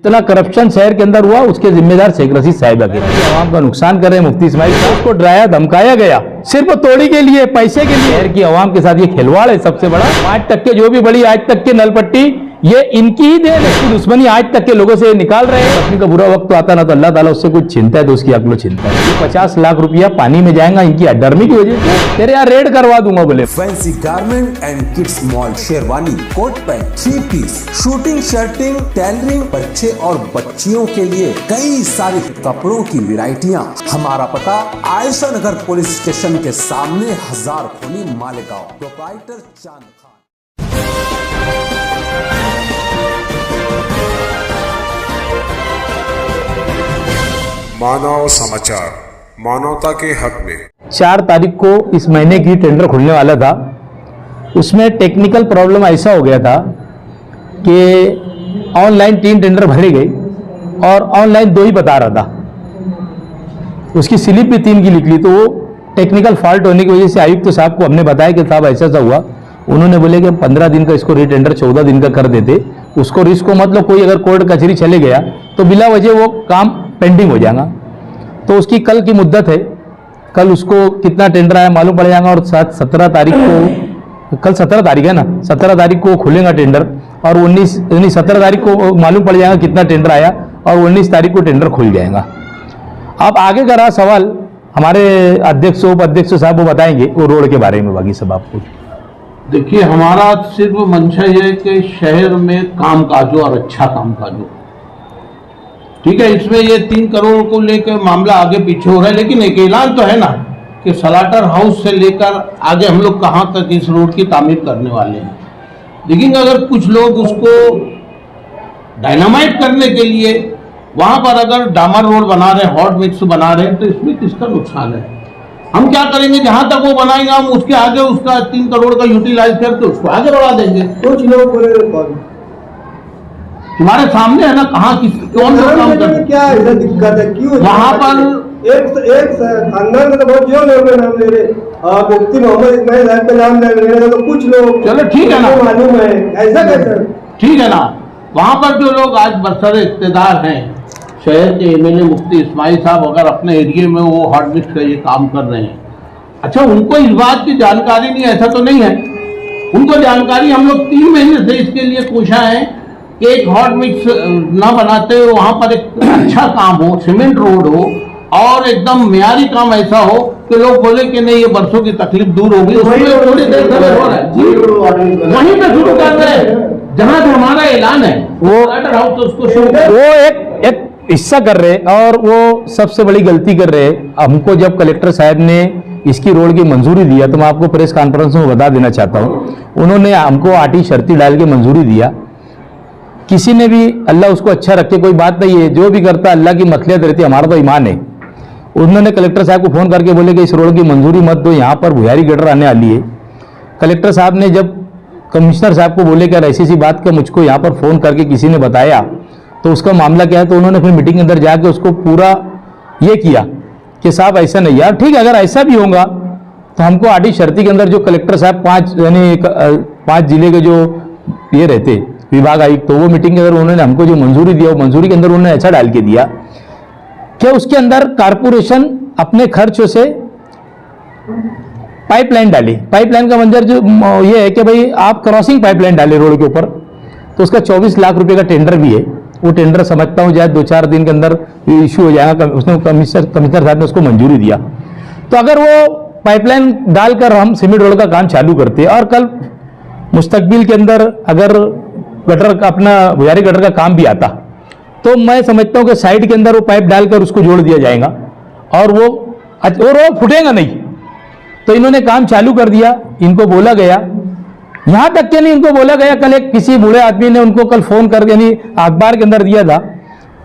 इतना करप्शन शहर के अंदर हुआ, उसके जिम्मेदार शेख रशीद साहिबा के आवाम का नुकसान कर रहे हैं मुफ्ती इस्माइल साहब, उसको डराया धमकाया गया सिर्फ तोड़ी के लिए, पैसे के लिए। शहर की आवाम के साथ ये खिलवाड़ है सबसे बड़ा। 5 टक्के जो भी बड़ी आज तक की नलपट्टी, ये इनकी ही देन है। दुश्मनी आज तक के लोगों से निकाल रहे हैं। अपनी का बुरा वक्त तो आता ना तो अल्लाह ताला उससे कुछ छीनता है तो उसकी अक्ल छीनता है। 50 लाख रुपया पानी में जाएगा इनकी डरने की वजह से। तेरे यहाँ रेड करवा दूंगा बोले। Fancy garment and kids mall, sherwani, coat pant, 3 piece, suiting, shirting, tailoring, बच्चे और बच्चियों के लिए कई सारे कपड़ों की वैरायटियाँ। हमारा पता आयशा नगर पुलिस स्टेशन के सामने, हजार खोली, मालेगांव। प्रोप्राइटर चांद खान। मानव समाचार, मानवता के हक में। 4 तारीख को इस महीने की टेंडर खुलने वाला था। उसमें टेक्निकल प्रॉब्लम ऐसा हो गया था कि ऑनलाइन 3 टेंडर भरे गए और ऑनलाइन 2 ही बता रहा था। उसकी स्लिप भी 3 की निकली, तो वो टेक्निकल फॉल्ट होने की वजह से आयुक्त साहब को हमने बताया कि साहब ऐसा हुआ। उन्होंने बोले कि हम 15 दिन का इसको रीटेंडर 14 दिन का कर देते, उसको रिस्क को मतलब कोई अगर कोर्ट कचहरी चले गया तो बिला वजह वो काम पेंडिंग हो जाएगा। तो उसकी कल की मुद्दत है, कल उसको कितना टेंडर आया मालूम पड़ जाएगा। और 17 तारीख को, कल 17 तारीख है ना, 17 तारीख को खुलेगा टेंडर और 17 तारीख को मालूम पड़ जाएगा कितना टेंडर आया और 19 तारीख को टेंडर खुल जाएगा। अब आगे का रहा सवाल, हमारे अध्यक्ष उपाध्यक्ष साहब वो बताएंगे वो रोड के बारे में। बाकी सब आपको देखिए, हमारा सिर्फ मंशा ये है कि शहर में काम काज हो और अच्छा काम काज हो। ठीक है, इसमें ये 3 करोड़ को लेकर मामला आगे पीछे हो रहा है, लेकिन एक ऐलान तो है ना कि सलाटर हाउस से लेकर आगे हम लोग कहाँ तक इस रोड की तामीर करने वाले हैं। लेकिन अगर कुछ लोग उसको डायनामाइट करने के लिए वहां पर अगर डामर रोड बना रहे हैं, हॉट मिक्स बना रहे हैं, तो इसमें किसका नुकसान है? हम क्या करेंगे, जहां तक वो बनाएंगे हम उसके आगे उसका 3 करोड़ का यूटिलाइज करके उसको आगे बढ़ा देंगे। कुछ लोग बोले तुम्हारे सामने है ना, कहाँ कौन सा काम कर, क्या ऐसा दिक्कत है, क्यों वहां पर एक खानदान का तो बहुत जो लोग नाम ले रहे, मुफ्ती मोहम्मद इस्माइल साहब का नाम ले रहे, तो कुछ लोग चलो ठीक है ना, मालूम है ऐसा कैसे? ठीक है ना, वहां पर जो लोग आज बरसर इख्तिदार हैं, शहर के एमएलए मुफ्ती इस्माइल साहब अगर अपने एरिया में वो हॉट मिक्स का ये काम कर रहे हैं, अच्छा उनको इस बात की जानकारी नहीं, ऐसा तो नहीं है, उनको जानकारी। हम लोग 3 महीने से इसके लिए पूछा है कि एक हॉट मिक्स ना बनाते हुए वहां पर एक अच्छा काम हो, सीमेंट रोड हो और एकदम मियारी काम ऐसा हो कि लोग बोले कि नहीं ये बरसों की तकलीफ दूर होगी। थोड़ी देर हो रहा है, वहीं पे शुरू कर रहे हैं जहां से हमारा ऐलान है, वो हाउस उसको शुरू, वो एक हिस्सा कर रहे और वो सबसे बड़ी गलती कर रहे। हमको जब कलेक्टर साहब ने इसकी रोड की मंजूरी दिया, तो मैं आपको प्रेस कॉन्फ्रेंस में बता देना चाहता हूँ, उन्होंने हमको आटी शर्ती डाल के मंजूरी दिया। किसी ने भी, अल्लाह उसको अच्छा रखे, कोई बात नहीं है, जो भी करता अल्लाह की मसलियत रहती है, हमारा तो ईमान है। उन्होंने कलेक्टर साहब को फोन करके बोले कि इस रोड की मंजूरी मत दो, यहाँ पर भुयारी गटर आने वाली है। कलेक्टर साहब ने जब कमिश्नर साहब को बोले कि ऐसी बात का मुझको यहाँ पर फोन करके किसी ने बताया तो उसका मामला क्या है, तो उन्होंने फिर मीटिंग के अंदर जाके उसको पूरा ये किया कि साहब ऐसा नहीं यार, ठीक है अगर ऐसा भी होगा तो हमको आटी शर्ती के अंदर जो कलेक्टर साहब 5 जिले के जो ये रहते विभाग आयुक्त, तो वो मीटिंग के अंदर उन्होंने हमको जो मंजूरी दिया, वो मंजूरी के अंदर उन्होंने ऐसा डाल के दिया कि उसके अंदर कारपोरेशन अपने खर्चों से पाइपलाइन डाली। पाइपलाइन का मंजर जो ये है कि भाई आप क्रॉसिंग पाइपलाइन डाले रोड के ऊपर, तो उसका 24 लाख रुपए का टेंडर भी है। वो टेंडर समझता हूँ शायद 2-4 दिन के अंदर इशू हो जाएगा। उसने कमिश्नर साहब ने उसको मंजूरी दिया। तो अगर वो पाइपलाइन डालकर हम सीमेंट रोड का काम चालू करते और कल मुस्तकबिल के अंदर अगर गटर का अपना भुयारी गटर का काम भी आता, तो मैं समझता हूँ कि साइड के अंदर वो पाइप डालकर उसको जोड़ दिया जाएगा और वो फूटेगा नहीं। तो इन्होंने काम चालू कर दिया। इनको बोला गया, यहां तक कि नहीं, इनको बोला गया, कल एक किसी बूढ़े आदमी ने उनको कल फोन करके यानी अखबार के अंदर दिया था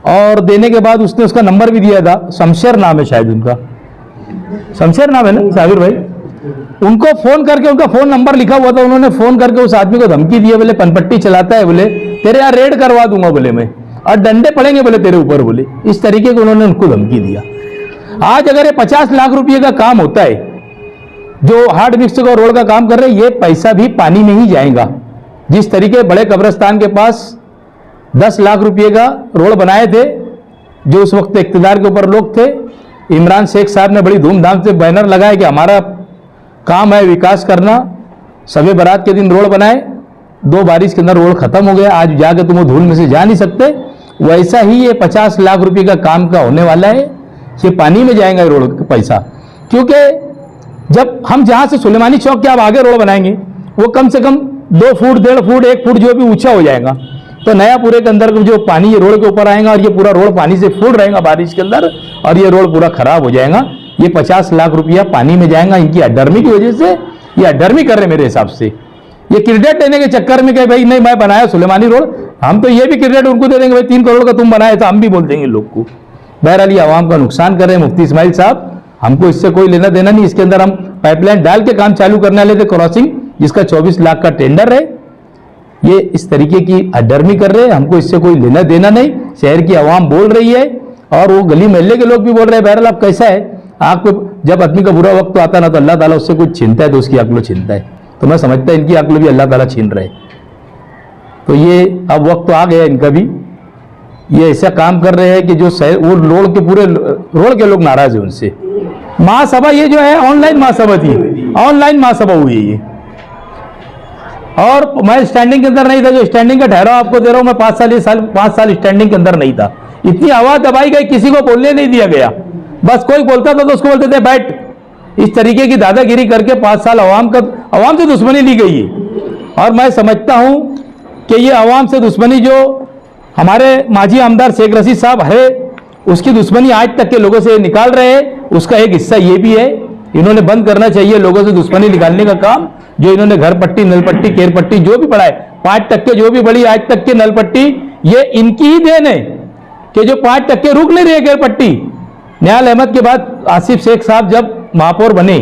और देने के बाद उसने उसका नंबर भी दिया था, शमशेर नाम है शायद उनका, शमशेर नाम है ना साबिर भाई, उनको फोन करके उनका फोन नंबर लिखा हुआ था। उन्होंने फोन करके उस आदमी को धमकी दी, बोले पनपट्टी चलाता है, बोले तेरे यहाँ रेड करवा दूंगा बोले मैं, और डंडे पड़ेंगे बोले तेरे ऊपर, बोले इस तरीके को उन्होंने उनको धमकी दिया। आज अगर ये 50 लाख रुपये का काम होता है, जो हार्ड मिक्स का रोड का काम कर रहे हैं, ये पैसा भी पानी में ही जाएगा। जिस तरीके बड़े कब्रिस्तान के पास 10 लाख रुपए का रोड बनाए थे। जो उस वक्त इख्तिदार के ऊपर लोग थे, इमरान शेख साहब ने बड़ी धूमधाम से बैनर लगाया कि हमारा काम है विकास करना। शबे बारात के दिन रोड बनाए, 2 बारिश के अंदर रोड खत्म हो गया। आज जाके तुम वो धूल में से जा नहीं सकते। वैसा ही ये 50 लाख रुपए का काम का होने वाला है। ये पानी में जाएगा रोड का पैसा, क्योंकि जब हम जहां से सुलेमानी चौक के आप आगे रोड बनाएंगे, वो कम से कम 2 फुट 1.5 फुट 1 फुट जो भी ऊंचा हो जाएगा, तो नया पूरे के अंदर जो पानी ये रोड के ऊपर आएगा और ये पूरा रोड पानी से फुल रहेगा बारिश के अंदर, और ये रोड पूरा खराब हो जाएगा। ये 50 लाख रुपया पानी में जाएगा। इनकी अडर्मी की वजह से ये अडर्मी कर रहे मेरे हिसाब से। ये क्रेडिट देने के चक्कर में कहे भाई नहीं मैं बनाया सुलेमानी रोड, हम तो ये भी क्रेडिट उनको दे देंगे भाई 3 करोड़ का तुम बनाए, तो हम भी बोल देंगे लोग को। बहरहाल ये आवाम का नुकसान कर रहे हैं मुफ्ती इस्माइल साहब, हमको इससे कोई लेना देना नहीं। इसके अंदर हम पाइपलाइन डाल के काम चालू करने वाले थे क्रॉसिंग, जिसका 24 लाख का टेंडर है। ये इस तरीके की अडर्मी कर रहे हैं, हमको इससे कोई लेना देना नहीं। शहर की आवाम बोल रही है और वो गली मोहल्ले के लोग भी बोल रहे हैं। बहरहाल अब कैसा है, आपको जब आदमी का बुरा वक्त तो आता ना, तो अल्लाह ताला उससे कुछ छीनता है तो उसकी अक्ल छीनता है। तो मैं समझता है इनकी अक्ल भी अल्लाह ताला छीन रहे। तो ये अब वक्त तो आ गया इनका भी। ये ऐसा काम कर रहे हैं कि जो वो रोड के पूरे रोड के लोग नाराज हैं उनसे। महासभा ये जो है ऑनलाइन महासभा थी, ऑनलाइन महासभा हुई है ये। और मैं स्टैंडिंग के अंदर नहीं था, जो स्टैंडिंग का ठहराव आपको दे रहा हूं मैं, 5 साल स्टैंडिंग के अंदर नहीं था। इतनी आवाज दबाई गई, किसी को बोलने नहीं दिया गया। बस कोई बोलता था तो उसको बोलते थे बैठ। इस तरीके की दादागिरी करके 5 साल अवाम से दुश्मनी ली गई है। और मैं समझता हूं कि ये अवाम से दुश्मनी जो हमारे माजी आमदार शेख रशीद साहब है, उसकी दुश्मनी आज तक के लोगों से निकाल रहे हैं। उसका एक हिस्सा ये भी है, इन्होंने बंद करना चाहिए लोगों से दुश्मनी निकालने का काम। जो इन्होंने घर पट्टी, नल पट्टी, केर पट्टी जो भी बढ़ाए, 5% जो भी बढ़ी आज तक के नल पट्टी, ये इनकी ही देन है कि जो 5% रुक नहीं रही केर पट्टी। निहाल अहमद के बाद आसिफ शेख साहब जब महापौर बने,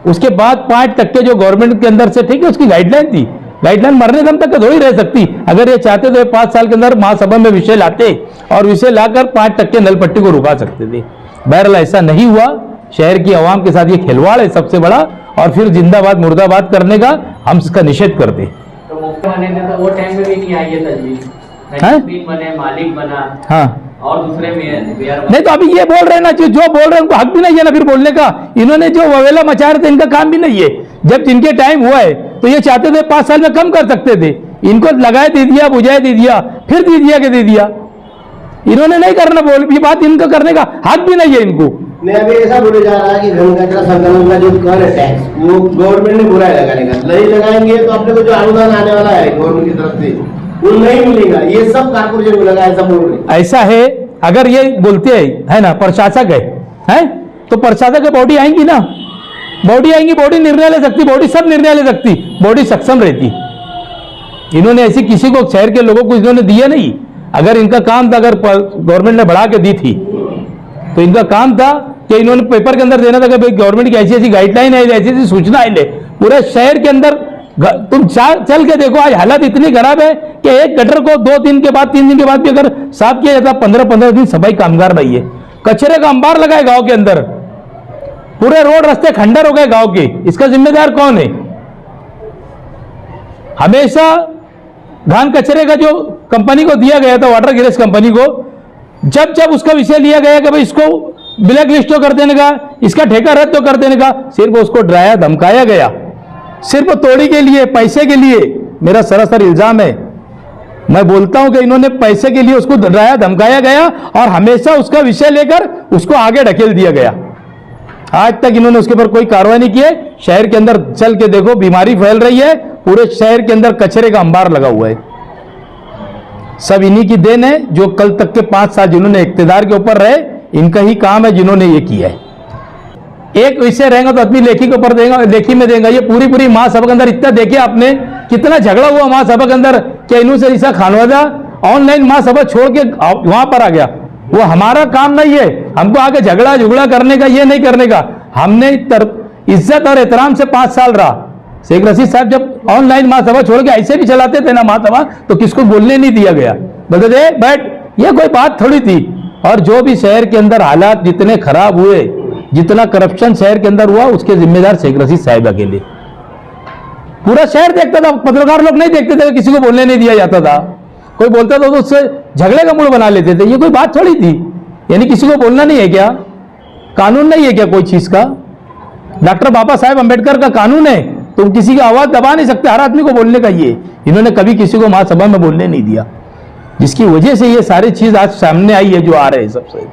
उसके बाद 5% जो गवर्नमेंट के अंदर से, ठीक है, उसकी गाइडलाइन थी। गाइडलाइन मरने दम तक थोड़ी रह सकती। अगर ये चाहते तो 5 साल के अंदर महासभा में विषय लाते और विषय लाकर 5% नल पट्टी को रुका सकते थे। बहरहाल ऐसा नहीं हुआ। शहर की आवाम के साथ ये खिलवाड़ है सबसे बड़ा, और फिर जिंदाबाद मुर्दाबाद करने का हम इसका निषेध करते। तो मुफ्त बने थे तो वो टाइम में भी नहीं आई है तजवीज, नहीं बने, मालिक बना, हाँ, और दूसरे मेयर नहीं। तो अभी ये बोल रहे हैं ना, जो बोल रहे हैं उनको हक भी नहीं है ना फिर बोलने का। इन्होंने जो ववेला मचा रहे थे, इनका काम भी नहीं है। जब जिनके टाइम हुआ है तो ये चाहते थे 5 साल में कम कर सकते थे, इनको लगाए दे दिया, बुझाए दे दिया, फिर दे दिया कि दे दिया। इन्होंने नहीं करना, बोल ये बात इनको करने का हक भी नहीं है इनको। नहीं, अभी ऐसा बोले जा रहा है कि घन कचरा संकलन का जो कर है टैक्स, वो गवर्नमेंट ने बुरा है लगाने का। नहीं लगाएंगे तो अपने को जो अनुदान आने वाला है गवर्नमेंट की तरफ से वो नहीं मिलेगा। ये सब कारपोरेशन को लगा, ऐसा बोल रहे। ऐसा है, अगर ये बोलते है ना प्रशासक है तो प्रशासक की बॉडी आएंगी ना, बॉडी आएंगी, बॉडी निर्णय ले सकती, बॉडी सब निर्णय ले सकती, बॉडी सक्षम रहती। इन्होंने ऐसी किसी को, शहर के लोगों को इन्होंने दिया नहीं। अगर इनका काम था, अगर गवर्नमेंट ने बढ़ा के दी थी तो इनका काम था कि इन्होंने पेपर के अंदर देना था कि भाई गवर्नमेंट की ऐसी ऐसी गाइडलाइन है, ऐसी ऐसी सूचना है। पूरे शहर के अंदर तुम चल के देखो, आज हालत इतनी खराब है कि एक गटर को 2 दिन के बाद, 3 दिन के बाद भी अगर साफ किया जाता, 15-15 दिन सफाई कामगार नहीं है। कचरे का अंबार लगा है गांव के अंदर, पूरे रोड रास्ते खंडर हो गए गांव के। इसका जिम्मेदार कौन है? हमेशा घान कचरे का जो कंपनी को दिया गया था, वाटर गिरेस कंपनी को, जब जब उसका विषय लिया गया कि भाई इसको ब्लैक लिस्ट कर देने का, इसका ठेका रद्द तो कर देने का, सिर्फ उसको डराया धमकाया गया, सिर्फ तोड़ी के लिए, पैसे के लिए। मेरा सरासर इल्जाम है, मैं बोलता हूं कि इन्होंने पैसे के लिए उसको डराया धमकाया गया और हमेशा उसका विषय लेकर उसको आगे ढकेल दिया गया। आज तक इन्होंने उसके ऊपर कोई कार्रवाई नहीं की है। शहर के अंदर चल के देखो, बीमारी फैल रही है, पूरे शहर के अंदर कचरे का अंबार लगा हुआ है। सब इन्हीं की देन है, जो कल तक के 5 साल जिन्होंने इख्तिदार के ऊपर रहे, इनका ही काम है जिन्होंने ये किया है। एक विषय रहेगा तो आदमी लेखी के ऊपर देगा, लेखी में देगा। ये पूरी महासभा के अंदर इतना देखिए आपने, कितना झगड़ा हुआ महासभा के अंदर। क्या इन्हों से ईसा खानवादा ऑनलाइन महासभा छोड़ के वहां पर आ गया? वो हमारा काम नहीं है, हमको आगे झगड़ा करने का, ये नहीं करने का। हमने इज्जत और एहतराम से 5 साल रहा। शेख रशीद साहब जब ऑनलाइन महासभा छोड़ के ऐसे भी चलाते थे ना महासभा, तो किसको बोलने नहीं दिया गया, बोलते थे बैठ, ये कोई बात थोड़ी थी। और जो भी शहर के अंदर हालात जितने खराब हुए, जितना करप्शन शहर के अंदर हुआ, उसके जिम्मेदार शेख रशीद साहब अकेले। पूरा शहर देखता था, पत्रकार लोग नहीं देखते थे, किसी को बोलने नहीं दिया जाता था। कोई बोलता था तो उससे झगड़े का मूड बना लेते थे। ये कोई बात थोड़ी थी, यानी किसी को बोलना नहीं है क्या? कानून नहीं है क्या कोई चीज का? डॉक्टर बाबा साहेब अंबेडकर का कानून है, तो किसी की आवाज दबा नहीं सकते, हर आदमी को बोलने का। ये इन्होंने कभी किसी को महासभा में बोलने नहीं दिया, जिसकी वजह से ये सारी चीज आज सामने आई है जो आ रहे हैं सबसे।